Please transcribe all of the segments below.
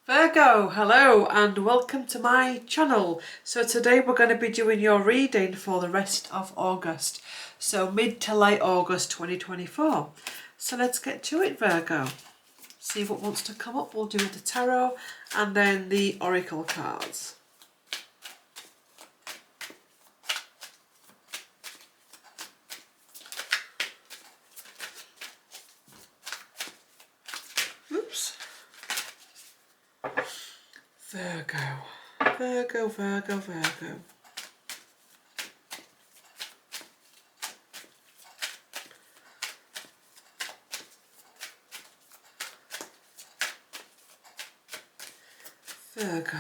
Virgo, hello and welcome to my channel. So today we're going to be doing your reading for the rest of August. So mid to late August 2024. So let's get to it, Virgo. See what wants to come up. We'll do the tarot and then the oracle cards. Oops. Virgo, Virgo, Virgo, Virgo. Virgo.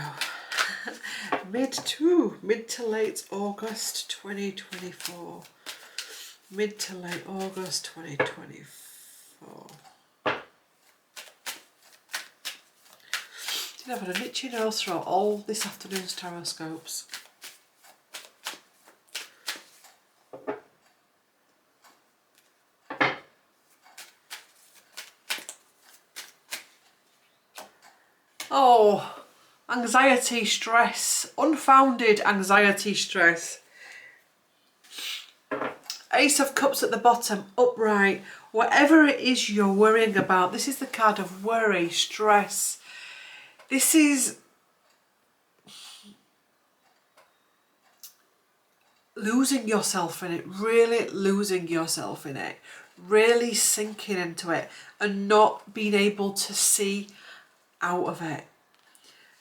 mid to late August 2024. Mid to late August 2024. I've had an itchy nose throughout all this afternoon's taroscopes. Oh, anxiety, stress, unfounded anxiety, stress. Ace of Cups at the bottom, upright. Whatever it is you're worrying about, this is the card of worry, stress. This is losing yourself in it, really losing yourself in it, really sinking into it and not being able to see out of it.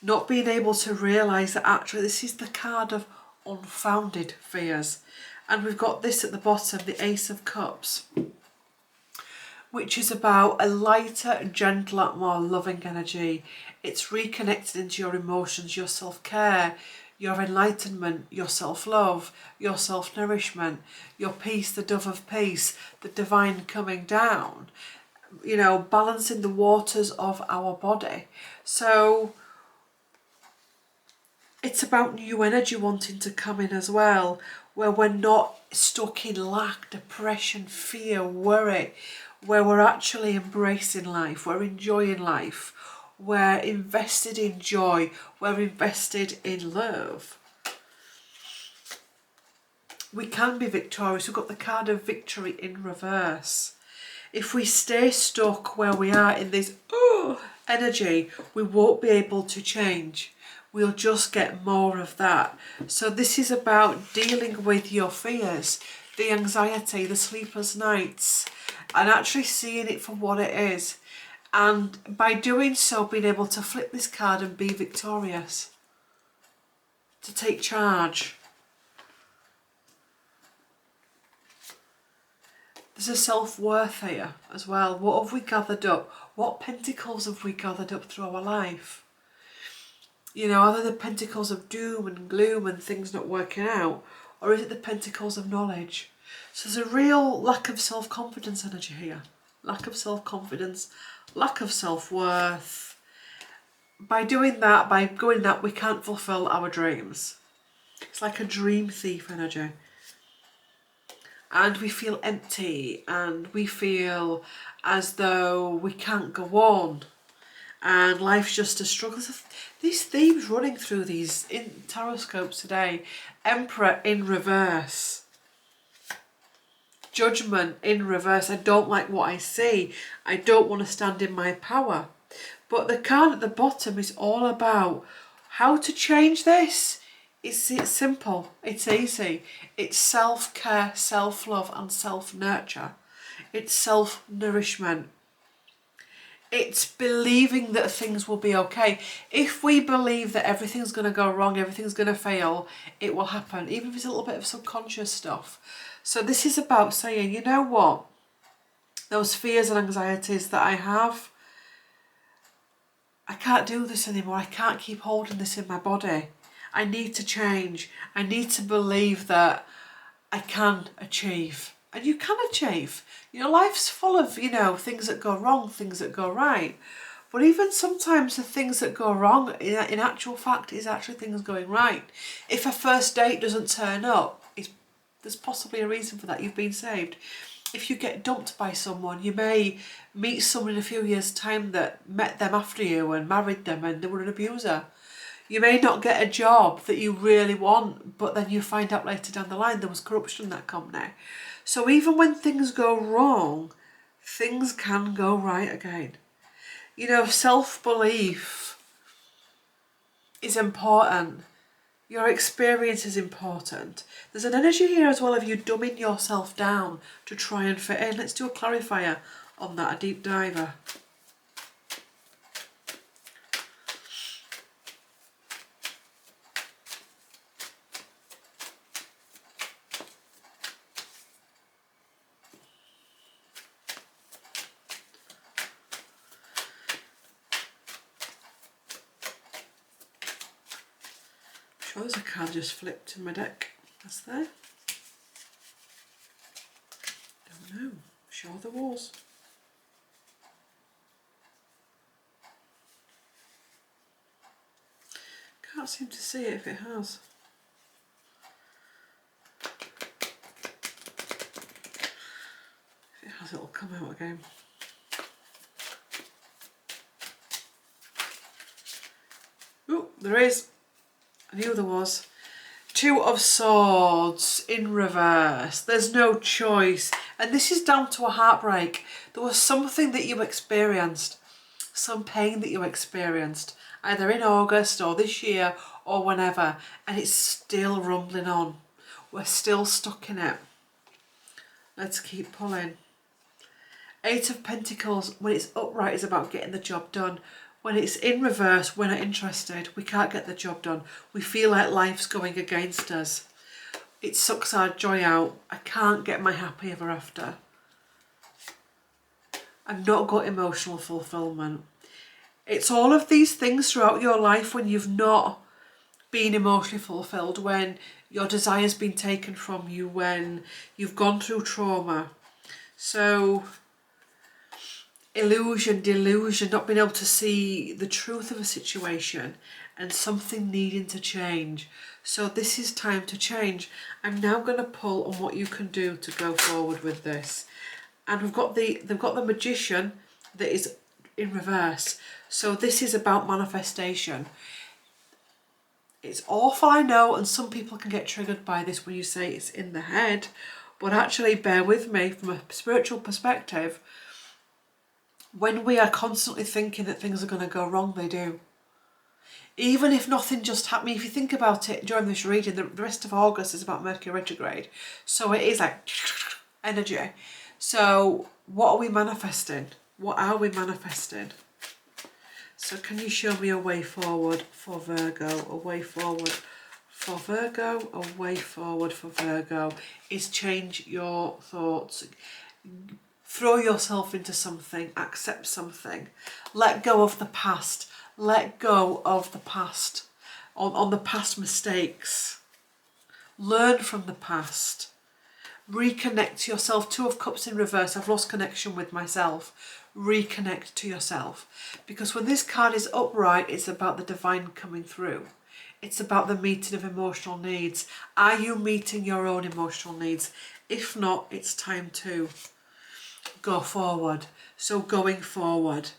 Not being able to realise that actually this is the card of unfounded fears. And we've got this at the bottom, the Ace of Cups, which is about a lighter, gentler, more loving energy. It's reconnected into your emotions, your self-care, your enlightenment, your self-love, your self-nourishment, your peace, the dove of peace, the divine coming down, you know, balancing the waters of our body. So it's about new energy wanting to come in as well, where we're not stuck in lack, depression, fear, worry, where we're actually embracing life, we're enjoying life, we're invested in joy, we're invested in love. We can be victorious. We've got the card of victory in reverse. If we stay stuck where we are in this energy, we won't be able to change. We'll just get more of that. So this is about dealing with your fears, the anxiety, the sleepless nights, and actually seeing it for what it is. And by doing so, being able to flip this card and be victorious, to take charge. There's a self-worth here as well. What have we gathered up? What pentacles have we gathered up through our life? You know, are they the pentacles of doom and gloom and things not working out? Or is it the pentacles of knowledge? So there's a real lack of self-confidence energy here. Lack of self-confidence, lack of self-worth. By doing that, by going that, we can't fulfill our dreams. It's like a dream thief energy. And we feel empty and we feel as though we can't go on. And life's just a struggle. These themes running through these in taroscopes today. Emperor in reverse. Judgment in reverse. I don't like what I see. I don't want to stand in my power. But the card at the bottom is all about how to change this. It's simple. It's easy. It's self-care, self-love and self-nurture. It's self-nourishment. It's believing that things will be okay. If we believe that everything's going to go wrong, everything's going to fail, it will happen, even if it's a little bit of subconscious stuff. So this is about saying, you know what? Those fears and anxieties that I have, I can't do this anymore. I can't keep holding this in my body. I need to change. I need to believe that I can achieve. And you can achieve. You know, life's full of, you know, things that go wrong, things that go right. But even sometimes the things that go wrong, in actual fact, is actually things going right. If a first date doesn't turn up, there's possibly a reason for that. You've been saved. if you get dumped by someone, you may meet someone in a few years' time that met them after you and married them and they were an abuser. You may not get a job that you really want, but then you find out later down the line there was corruption in that company. So even when things go wrong, things can go right again. You know, self-belief is important. Your experience is important. There's an energy here as well of you dumbing yourself down to try and fit in. Let's do a clarifier on that, a deep diver. Oh, there's a card just flipped in my deck. That's there. Don't know. Sure there was. Can't seem to see it if it has. If it has, it'll come out again. Oh, there is. I knew there was. Two of Swords in reverse. There's no choice. And this is down to a heartbreak. There was something that you experienced. Some pain that you experienced. Either in August or this year or whenever. And it's still rumbling on. We're still stuck in it. Let's keep pulling. Eight of Pentacles, when it's upright, is about getting the job done. When it's in reverse, we're not interested. We can't get the job done. We feel like life's going against us. It sucks our joy out. I can't get my happy ever after. I've not got emotional fulfillment. It's all of these things throughout your life when you've not been emotionally fulfilled, when your desire's been taken from you, when you've gone through trauma. So illusion, delusion, not being able to see the truth of a situation and something needing to change. So this is time to change. I'm now going to pull on what you can do to go forward with this. And they've got the Magician that is in reverse. So this is about manifestation. It's awful, I know, and some people can get triggered by this when you say it's in the head. But actually, bear with me, from a spiritual perspective, when we are constantly thinking that things are going to go wrong, they do. Even if nothing just happened, if you think about it during this reading, the rest of August is about Mercury retrograde. So it is like energy. So what are we manifesting? What are we manifesting? So can you show me a way forward for Virgo? A way forward for Virgo? A way forward for Virgo is change your thoughts. Throw yourself into something, accept something, let go of the past, let go of the past, on the past mistakes, learn from the past, reconnect to yourself. Two of Cups in reverse, I've lost connection with myself. Reconnect to yourself, because when this card is upright, it's about the divine coming through. It's about the meeting of emotional needs. Are you meeting your own emotional needs? If not, it's time to go forward. So going forward,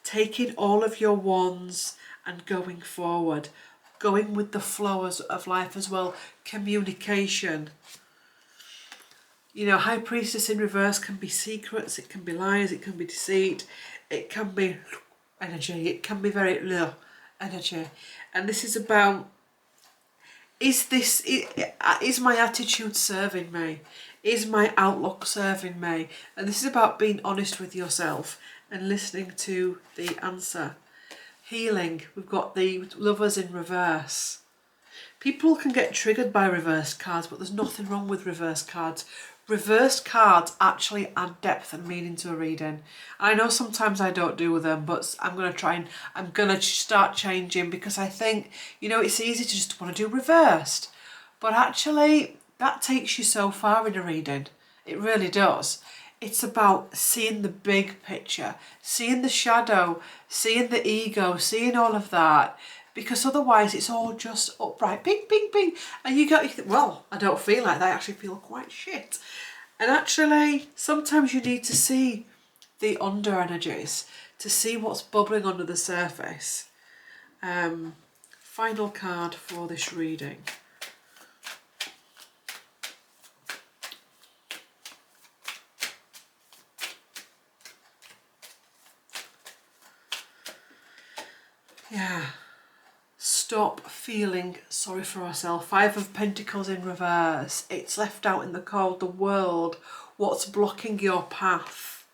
taking all of your wands and going forward, going with the flow of life as well. Communication. You know, High Priestess in reverse can be secrets, it can be lies, it can be deceit, it can be energy, it can be very energy. And this is about, is my attitude serving me? Is my outlook serving me? And this is about being honest with yourself and listening to the answer. Healing, we've got the Lovers in reverse. People can get triggered by reverse cards, but there's nothing wrong with reverse cards. Reversed cards actually add depth and meaning to a reading. I know sometimes I don't do them, but I'm going to start changing, because I think, you know, it's easy to just want to do reversed. But actually, that takes you so far in a reading. It really does. It's about seeing the big picture, seeing the shadow, seeing the ego, seeing all of that. Because otherwise it's all just upright, bing, bing, bing. And you think, well, I don't feel like that, I actually feel quite shit. And actually, sometimes you need to see the under energies to see what's bubbling under the surface. Final card for this reading. Yeah. Stop feeling sorry for ourselves. Five of Pentacles in reverse. It's left out in the cold, the world. What's blocking your path?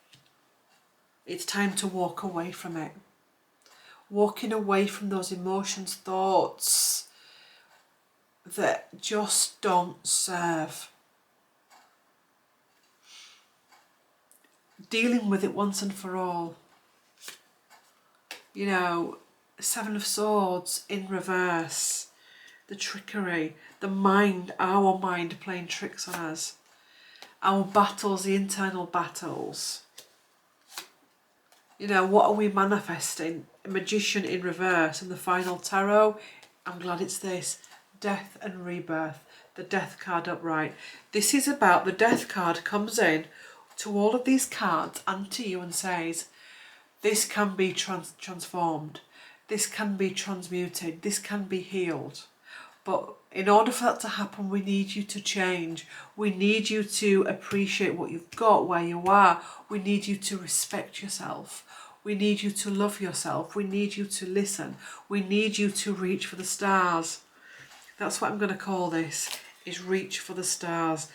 It's time to walk away from it. Walking away from those emotions, thoughts that just don't serve. Dealing with it once and for all. You know, Seven of Swords in reverse. The trickery, the mind, our mind playing tricks on us. Our battles, the internal battles. You know, what are we manifesting? A Magician in reverse and the final tarot. I'm glad it's this. Death and rebirth. The Death card upright. This is about, the Death card comes in to all of these cards and to you and says, this can be transformed. This can be transmuted. This can be healed. But in order for that to happen, we need you to change. We need you to appreciate what you've got, where you are. We need you to respect yourself. We need you to love yourself. We need you to listen. We need you to reach for the stars. That's what I'm going to call this, is reach for the stars.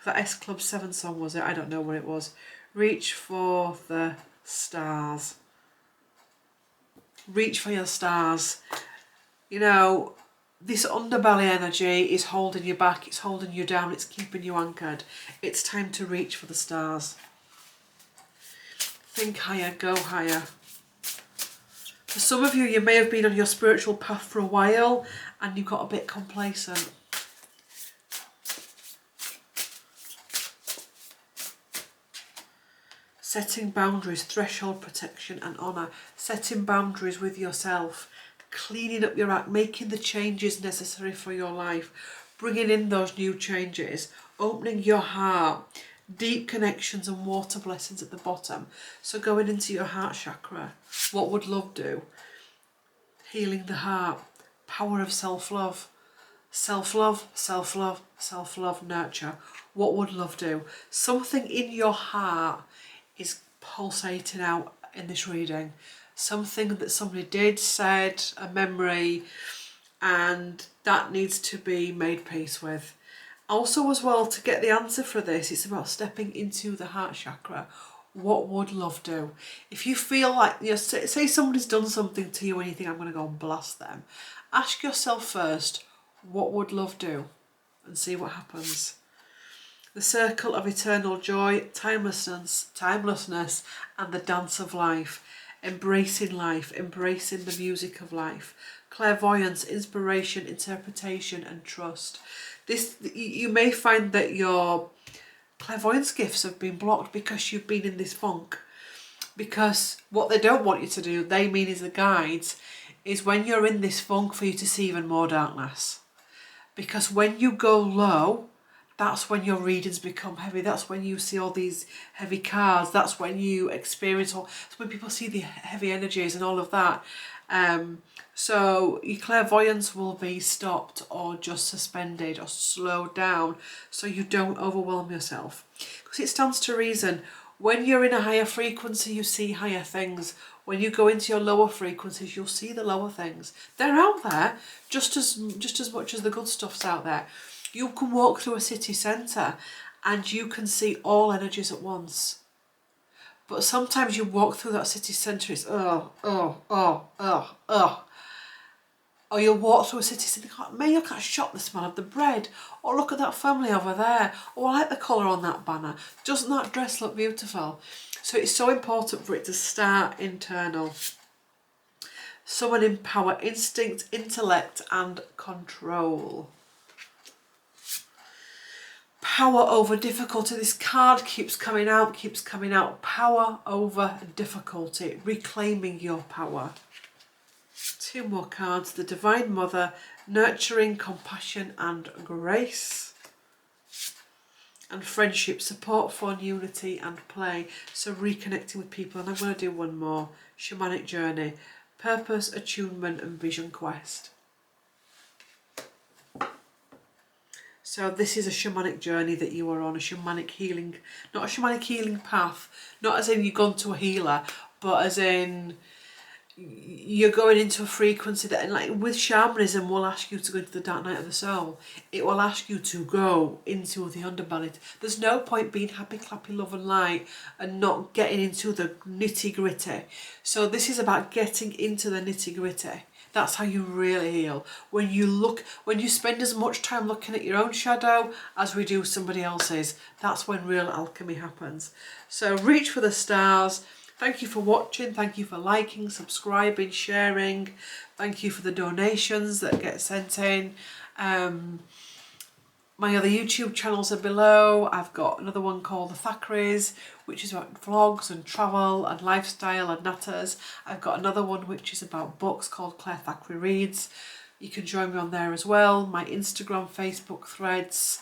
That S Club 7 song, was it? I don't know what it was. Reach for the stars. Reach for your stars. You know, this underbelly energy is holding you back, it's holding you down, it's keeping you anchored. It's time to reach for the stars. Think higher, go higher. For some of you, you may have been on your spiritual path for a while and you got a bit complacent. Setting boundaries, threshold protection and honour. Setting boundaries with yourself. Cleaning up your act, making the changes necessary for your life, bringing in those new changes, opening your heart, deep connections and water blessings at the bottom. So going into your heart chakra, what would love do? Healing the heart, power of self-love, self-love, self-love, self-love, nurture. What would love do? Something in your heart is pulsating out in this reading. Something that somebody did, said, a memory, and that needs to be made peace with. Also as well, to get the answer for this, it's about stepping into the heart chakra. What would love do? If you feel like, you know, say somebody's done something to you and you think, I'm going to go and blast them, ask yourself first, what would love do? And see what happens. The circle of eternal joy, timelessness, and the dance of life. Embracing life, embracing the music of life. Clairvoyance, inspiration, interpretation, and trust. This, you may find that your clairvoyance gifts have been blocked because you've been in this funk. Because what they don't want you to do, they mean is the guides, is when you're in this funk for you to see even more darkness. Because when you go low, that's when your readings become heavy. That's when you see all these heavy cards. That's when you experience all. That's when people see the heavy energies and all of that. So your clairvoyance will be stopped or just suspended or slowed down so you don't overwhelm yourself. Because it stands to reason. When you're in a higher frequency, you see higher things. When you go into your lower frequencies, you'll see the lower things. They're out there just as much as the good stuff's out there. You can walk through a city centre and you can see all energies at once. But sometimes you walk through that city centre, it's Or you'll walk through a city centre, may look at a shop, the smell of the bread. Or look at that family over there. Or I like the colour on that banner. Doesn't that dress look beautiful? So it's so important for it to start internal. Summon in power, instinct, intellect and control. Power over difficulty. This card keeps coming out. Power over difficulty. Reclaiming your power. Two more cards. The Divine Mother, nurturing, compassion and grace. and friendship, support, fun, unity and play. So reconnecting with people. And I'm going to do one more. Shamanic journey. Purpose, attunement and vision quest. So this is a shamanic journey that you are on, a shamanic healing, not a shamanic healing path, not as in you've gone to a healer, but as in you're going into a frequency that, and like with shamanism, will ask you to go into the dark night of the soul. It will ask you to go into the underbelly. There's no point being happy, clappy, love and light and not getting into the nitty gritty. So this is about getting into the nitty gritty. That's how you really heal. When you spend as much time looking at your own shadow as we do somebody else's, that's when real alchemy happens. So reach for the stars. Thank you for watching. Thank you for liking, subscribing, sharing. Thank you for the donations that get sent in. My other YouTube channels are below. I've got another one called The Thackeray's, which is about vlogs and travel and lifestyle and natters. I've got another one which is about books called Claire Thackeray Reads. You can join me on there as well. My Instagram, Facebook, Threads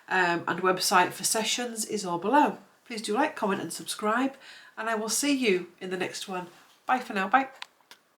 and website for sessions is all below. Please do like, comment and subscribe, and I will see you in the next one. Bye for now. Bye.